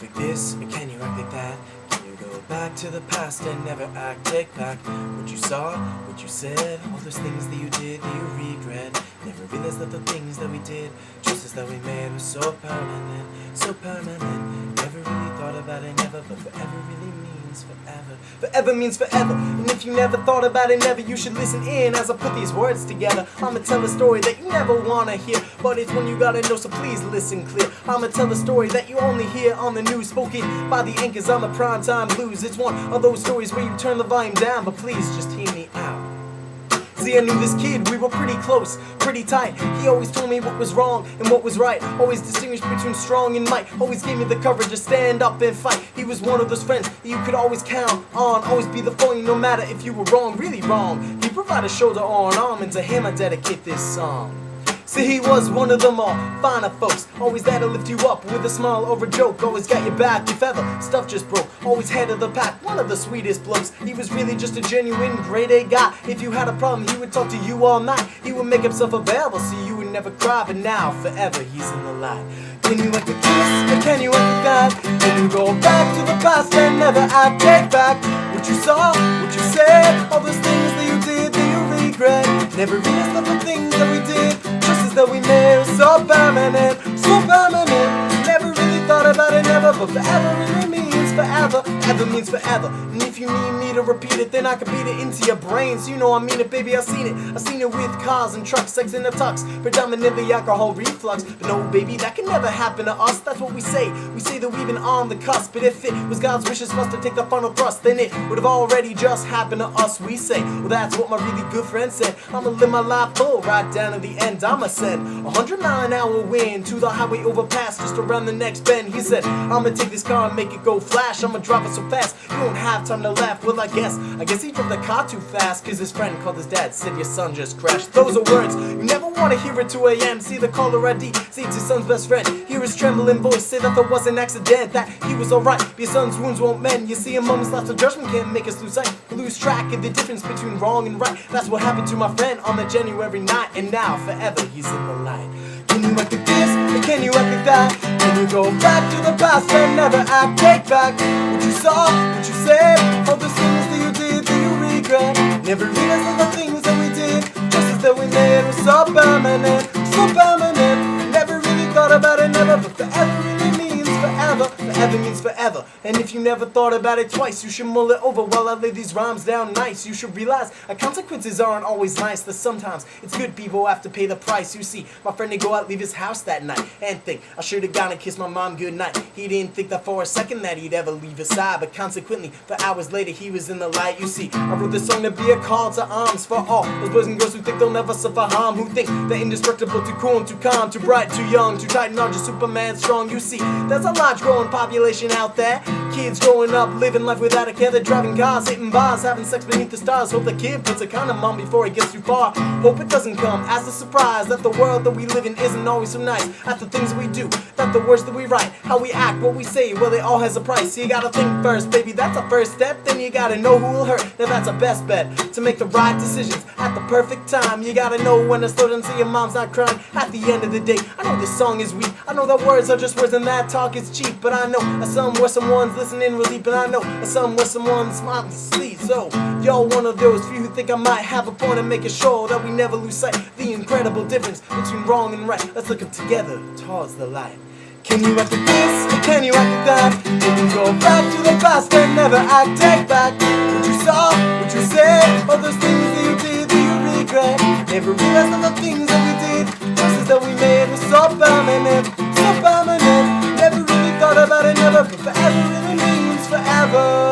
act like this, or can you act like that? Can you go back to the past and never act? Take back what you saw, what you said, all those things that you did that you regret. Never realized that the things that we did, choices that we made, were so permanent, so permanent. Never really thought about it, never, but forever really means forever. Forever means forever, and if you never thought about it, never, you should listen in as I put these words together. I'ma tell a story that you never wanna hear, but it's one you gotta know, so please listen clear. I'ma tell a story that you only hear on the news, spoken by the anchors on the primetime blues. It's one of those stories where you turn the volume down, but please just hear me out. See, I knew this kid, we were pretty close, pretty tight. He always told me what was wrong and what was right, always distinguished between strong and might, always gave me the courage to stand up and fight. He was one of those friends that you could always count on, always be the phone, no matter if you were wrong, really wrong. He provided shoulder or an arm, and to him I dedicate this song. See, he was one of them all, finer folks, always there to lift you up with a smile or a joke, always got your back if ever stuff just broke, always head of the pack, one of the sweetest blokes. He was really just a genuine grade A guy. If you had a problem, he would talk to you all night. He would make himself available so you would never cry, but now forever he's in the light. Can you act like this, or can you act like that? Can you go back to the past and never act? Take back what you saw, what you said, all those things that you did that you regret. Never realized that the things that we did, choices that we made, were so permanent, so permanent. Never really thought about it, never, but forever really means forever. Ever means forever. And if you need me to repeat it, then I can beat it into your brains. You know I mean it, baby, I've seen it. I've seen it with cars and trucks, sex in the tux, predominantly alcohol reflux. But no, baby, that can never happen to us. That's what we say. We say that we've been on the cusp, but if it was God's wishes for us to take the final thrust, then it would have already just happened to us. We say, well, that's what my really good friend said. I'ma live my life full, right down to the end. I'ma send 100 mile an hour wind to the highway overpass just around the next bend. He said, I'ma take this car and make it go flash. I'ma drive it so fast you won't have time to laugh. Well, I guess he drove the car too fast, cause his friend called his dad, said your son just crashed. Those are words you never wanna hear at 2 a.m. See the caller ID, see it's his son's best friend. Hear his trembling voice say that there was an accident, that he was alright, but your son's wounds won't mend. You see, a moment's lapse of judgment can't make us lose sight, lose track of the difference between wrong and right. That's what happened to my friend on that January night, and now forever he's in the light. Can you act like this, or can you act like that? Can you go back to the past and never act? Take back what you saw, what you said, all the things that you did that you regret. Never realized that the things that we did, choices that we made, were so permanent, so permanent. Never really thought about it, never, but forever really means forever. Forever means forever. And if you never thought about it twice, you should mull it over while I lay these rhymes down nice. You should realize that consequences aren't always nice, that sometimes it's good people have to pay the price. You see, my friend didn't go out, leave his house that night and think, I should have gone and kissed my mom goodnight. He didn't think that for a second that he'd ever leave his side, but consequently, for hours later he was in the light. You see, I wrote this song to be a call to arms for all those boys and girls who think they'll never suffer harm, who think they're indestructible, too cool and too calm, too bright, too young, too tight and not just Superman strong. You see, there's a large growing population out there, kids growing up, living life without a care. They're driving cars, hitting bars, having sex beneath the stars. Hope the kid puts a condom on before he gets too far. Hope it doesn't come as a surprise that the world that we live in isn't always so nice. At the things we do, that the words that we write, how we act, what we say, well, it all has a price. So you gotta think first, baby, that's a first step. Then you gotta know who will hurt. Now that's a best bet to make the right decisions at the perfect time. You gotta know when to slow down so your mom's not crying. At the end of the day, I know this song is weak, I know that words are just words and that talk is cheap, but I know a song where someone's listening real deep, and I know a song where someone's smiling sleep. So you're one of those few who think I might have a point and make it sure that we never lose sight the incredible difference between wrong and right. Let's look up together towards the light. Can you act like this, or can you act like that? Can you go back to the past and never act? Take back what you saw, what you said, all those things that you did that you regret. Never realized that the things that we did, choices that we made, were so permanent, so permanent. Never really thought about it, never, but forever really means forever.